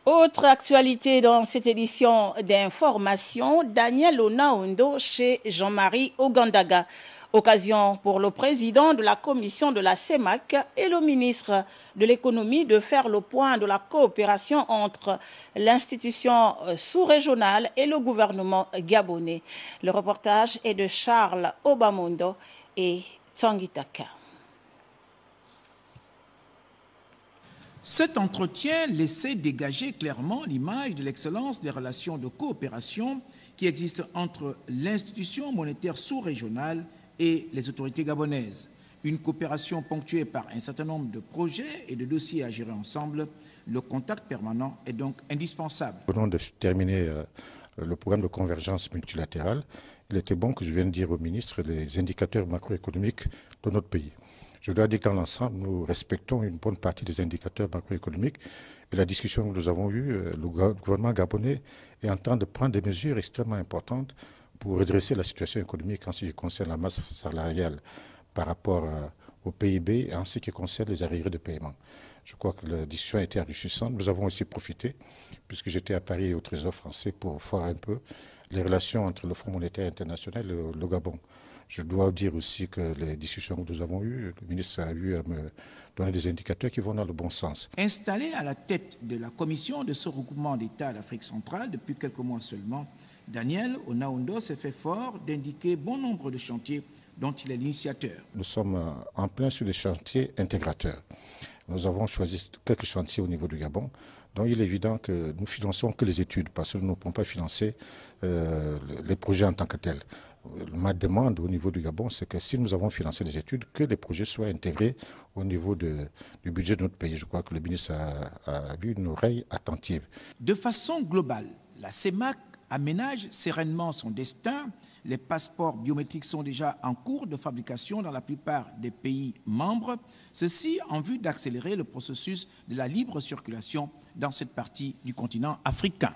Autre actualité dans cette édition d'information, Daniel Onaondo chez Jean-Marie Ogandaga. Occasion pour le président de la commission de la CEMAC et le ministre de l'économie de faire le point de la coopération entre l'institution sous-régionale et le gouvernement gabonais. Le reportage est de Charles Obamondo et Tsangitaka. Cet entretien laissait dégager clairement l'image de l'excellence des relations de coopération qui existent entre l'institution monétaire sous-régionale et les autorités gabonaises. Une coopération ponctuée par un certain nombre de projets et de dossiers à gérer ensemble, le contact permanent est donc indispensable. Nous venons de terminer le programme de convergence multilatérale. Il était bon que je vienne dire au ministre les indicateurs macroéconomiques de notre pays. Je dois dire que dans l'ensemble, nous respectons une bonne partie des indicateurs macroéconomiques. Et la discussion que nous avons eue, le gouvernement gabonais est en train de prendre des mesures extrêmement importantes pour redresser la situation économique en ce qui concerne la masse salariale par rapport au PIB et en ce qui concerne les arriérés de paiement. Je crois que la discussion a été enrichissante. Nous avons aussi profité, puisque j'étais à Paris et au Trésor français, pour voir un peu les relations entre le Fonds monétaire international et le Gabon. Je dois dire aussi que les discussions que nous avons eues, le ministre a eu à me donner des indicateurs qui vont dans le bon sens. Installé à la tête de la commission de ce regroupement d'États d'Afrique centrale depuis quelques mois seulement, Daniel Onaondo s'est fait fort d'indiquer bon nombre de chantiers dont il est l'initiateur. Nous sommes en plein sur des chantiers intégrateurs. Nous avons choisi quelques chantiers au niveau du Gabon. Donc il est évident que nous finançons que les études parce que nous ne pouvons pas financer les projets en tant que tels. Ma demande au niveau du Gabon, c'est que si nous avons financé des études, que les projets soient intégrés au niveau du budget de notre pays. Je crois que le ministre a eu une oreille attentive. De façon globale, la CEMAC aménage sereinement son destin. Les passeports biométriques sont déjà en cours de fabrication dans la plupart des pays membres. Ceci en vue d'accélérer le processus de la libre circulation dans cette partie du continent africain.